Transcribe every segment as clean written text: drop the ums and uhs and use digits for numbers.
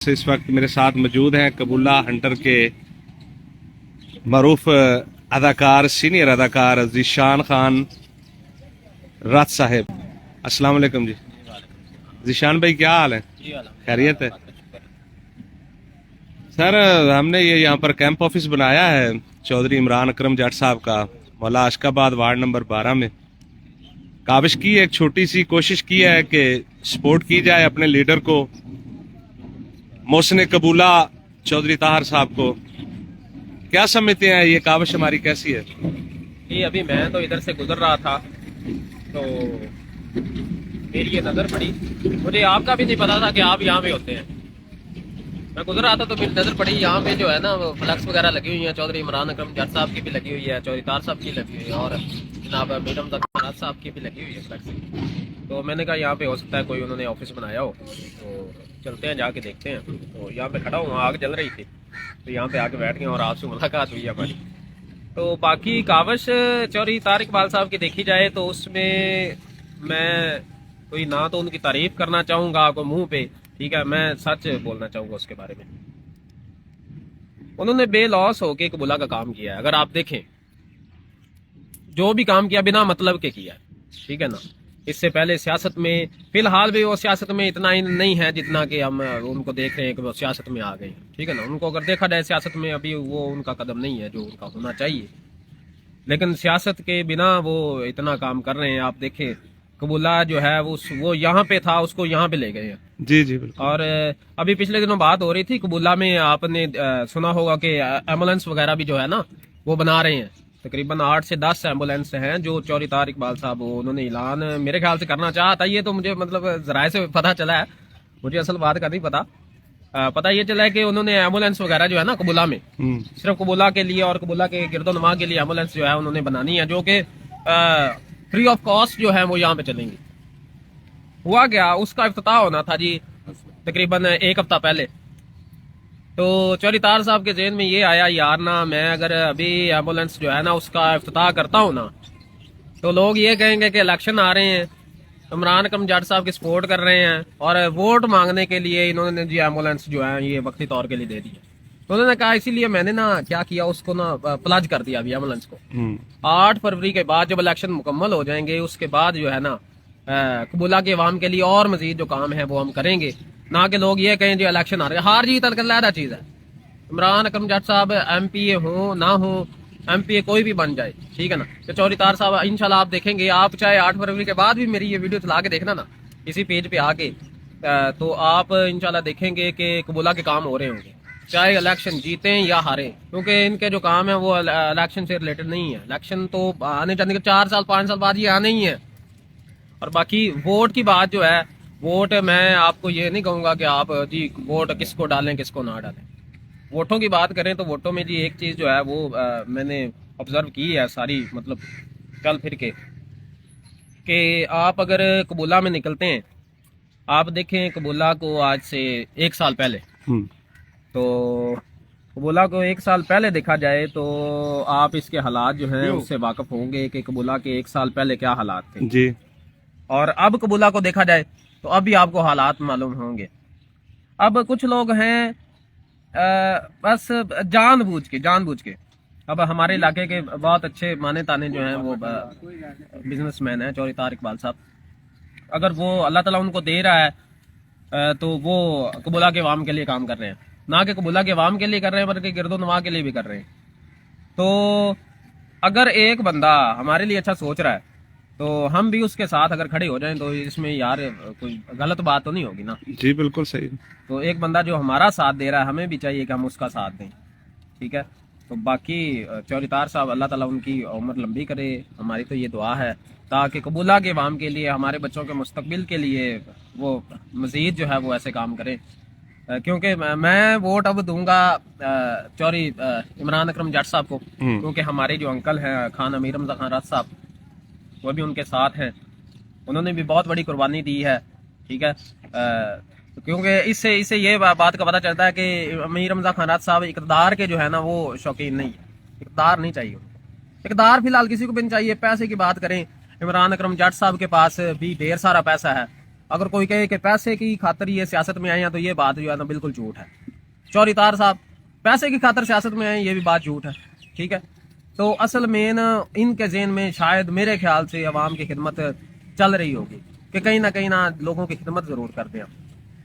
इस वक्त मेरे साथ मौजूद हैं कबूला हंटर के मरूफ अदाकार सीनियर अदाकार ज़ीशान खान रात साहिब। अस्सलाम वालेकुम जी। ज़ीशान भाई क्या हाल है? खैरियत है सर? हमने ये यहाँ पर कैंप ऑफिस बनाया है चौधरी इमरान अकरम जट साहब का, मौला आशकाबाद वार्ड नंबर 12 में। काबिश की एक छोटी सी कोशिश की है कि सपोर्ट की जाए अपने लीडर को, मोहसिन कबूला चौधरी ताहर साहब को। क्या समझते हैं ये काबिश हमारी कैसी है? ये अभी मैं तो इधर से गुजर रहा था तो मेरी ये नज़र पड़ी, मुझे आपका भी नहीं पता था कि आप यहाँ पे होते हैं। मैं गुजर रहा था तो मेरी नज़र पड़ी यहाँ पे जो है ना वो फ्लैक्स वगैरह लगी हुई हैं, चौधरी इमरान अकरम जट साहब की भी लगी हुई है, चौधरी ताहर साहब की लगी हुई है और जनाब मीर हमजा खान साहब की भी लगी हुई है फ्लैक्स। तो मैंने कहा यहाँ पे हो सकता है कोई उन्होंने ऑफिस बनाया हो, तो चलते हैं जाके देखते हैं। तो यहाँ पे खड़ा हूँ, आग जल रही थी तो यहाँ पे आके बैठ गए और आपसे मुलाकात हुई हमारी। तो बाकी काविश चौधरी तारिक इकबाल साहब की देखी जाए तो उसमें मैं कोई ना तो उनकी तारीफ करना चाहूँगा आपको मुंह पे, ठीक है, मैं सच बोलना चाहूँगा उसके बारे में। उन्होंने बेलॉस होके कबूला का काम किया है। अगर आप देखें जो भी काम किया बिना मतलब के किया है, ठीक है ना। इससे पहले सियासत में फिलहाल भी वो सियासत में इतना ही नहीं है जितना कि हम उनको देख रहे हैं कि वो सियासत में आ गए हैं, ठीक है ना। उनको अगर देखा जाए सियासत में अभी वो उनका कदम नहीं है जो उनका होना चाहिए, लेकिन सियासत के बिना वो इतना काम कर रहे हैं। आप देखें कबूला जो है वो यहाँ पे था, उसको यहाँ पे ले गए हैं। जी जी बिल्कुल। और अभी पिछले दिनों बात हो रही थी कबूला में, आपने सुना होगा कि एम्बुलेंस वगैरह भी जो है ना वो बना रहे हैं। तकरीबन 8 से 10 एम्बुलेंस हैं जो चौधरी तारिक इकबाल साहब उन्होंने ऐलान मेरे ख्याल से करना चाहा था। ये तो मुझे मतलब जराए से पता चला है, मुझे असल बात का नहीं पता। पता ये चला है कि उन्होंने एम्बुलेंस वगैरह जो है ना कबूला में सिर्फ कबूला के लिए और कबूला के गिरदोनुमा के लिए एम्बुलेंस जो है उन्होंने बनानी है, जो कि फ्री ऑफ कॉस्ट जो है वो यहाँ पे चलेंगी। हुआ गया उसका इफ्तिताह होना था जी तकरीबन 1 हफ्ता पहले। तो चौधरी ताहर साहब के जेहन में ये आया यार ना, मैं अगर अभी एम्बुलेंस जो है ना उसका इफ्तिताह करता हूँ ना तो लोग ये कहेंगे कि इलेक्शन आ रहे हैं, इमरान अकरम जट साहब की सपोर्ट कर रहे हैं और वोट मांगने के लिए इन्होंने जी एम्बुलेंस जो है ये वक्ती तौर के लिए दे दी है। तो उन्होंने कहा इसीलिए मैंने ना क्या किया, उसको ना प्लज कर दिया अभी एम्बुलेंस को। 8 फरवरी के बाद जब इलेक्शन मुकम्मल हो जाएंगे उसके बाद जो है ना कबूला के अवाम के लिए और मजीद जो काम है वो हम करेंगे, ना कि लोग ये कहें जो इलेक्शन आ रहे हैं। हार जीत अलग चीज है। इमरान अकरम जट साहब MPA हो ना हो, MPA कोई भी बन जाए, ठीक है ना। तो चौधरी ताहर साहब इंशाल्लाह आप देखेंगे, आप चाहे 8 फरवरी के बाद भी मेरी ये वीडियो चला के देखना ना इसी पेज पे आके, तो आप इंशाल्लाह देखेंगे कि कबूला के काम हो रहे होंगे, चाहे इलेक्शन जीतें या हारें, क्योंकि इनके जो काम है वो इलेक्शन से रिलेटेड नहीं है। इलेक्शन तो आने जाने के 4 साल 5 साल बाद ये आने ही है। और बाकी वोट की बात जो है, वोट मैं आपको ये नहीं कहूँगा कि आप जी वोट किसको डालें किसको ना डालें। वोटों की बात करें तो वोटों में जी एक चीज़ जो है वो मैंने ऑब्जर्व की है सारी, मतलब चल फिर के, कि आप अगर कबूला में निकलते हैं, आप देखें कबूला को आज से 1 साल पहले, तो कबूला को 1 साल पहले देखा जाए तो आप इसके हालात जो हैं उससे वाकिफ होंगे कि कबूला के 1 साल पहले क्या हालात थे जी, और अब कबूला को देखा जाए तो अब भी आपको हालात मालूम होंगे। अब कुछ लोग हैं बस जानबूझ के अब हमारे इलाके के बहुत अच्छे माने ताने जो हैं वो बिजनेसमैन हैं चौधरी तारिक इकबाल साहब, अगर वो अल्लाह ताला उनको दे रहा है तो वो कबूला के अवाम के लिए काम कर रहे हैं, ना कि कबूला के अवाम के लिए कर रहे हैं बल्कि गिरदोनुमा के लिए भी कर रहे हैं। तो अगर एक बंदा हमारे लिए अच्छा सोच रहा है तो हम भी उसके साथ अगर खड़े हो जाएं तो इसमें यार कोई गलत बात तो नहीं होगी ना। जी बिल्कुल सही। तो एक बंदा जो हमारा साथ दे रहा है हमें भी चाहिए कि हम उसका साथ दें, ठीक है। तो बाकी चौधरी ताहर साहब अल्लाह ताला उनकी उम्र लंबी करे, हमारी तो ये दुआ है ताकि कबूला के अवाम के लिए, हमारे बच्चों के मुस्तकबिल के लिए वो मज़ीद जो है वो ऐसे काम करें। क्योंकि मैं वोट अब दूंगा चौधरी इमरान अकरम जट साहब को, क्योंकि हमारे जो अंकल हैं खान अमीर हमजा खान रात साहब वो भी उनके साथ हैं, उन्होंने भी बहुत बड़ी कुर्बानी दी है, ठीक है। क्योंकि इससे ये बात का पता चलता है कि अमीर हमजा खान रात साहब इक़्तिदार के जो है ना वो शौकीन नहीं है, इक़्तिदार नहीं चाहिए। इक़्तिदार फिलहाल किसी को भी नहीं चाहिए। पैसे की बात करें, इमरान अकरम जट साहब के पास भी ढेर सारा पैसा है, अगर कोई कहे कि पैसे की खातिर ये सियासत में आए हैं तो ये बात जो है ना बिल्कुल झूठ है। चौधरी तार साहब पैसे की खातिर सियासत में आए हैं, ये भी बात झूठ है। ठीक है, तो असल में न इनके ज़हन में शायद मेरे ख्याल से अवाम की खिदमत चल रही होगी कि कहीं ना लोगों की खिदमत ज़रूर कर दें।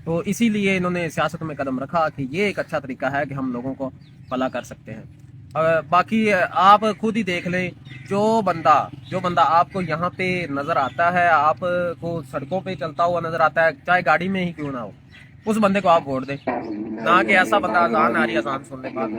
तो इसीलिए इन्होंने सियासत में कदम रखा कि ये एक अच्छा तरीका है कि हम लोगों को भला कर सकते हैं। बाकी आप खुद ही देख लें, जो बंदा आपको यहाँ पे नज़र आता है, आपको सड़कों पे चलता हुआ नज़र आता है, चाहे गाड़ी में ही क्यों ना हो, उस बंदे को आप वोट दें, ना कि ऐसा बंदा अजान आ रही अजान सुनने के बाद।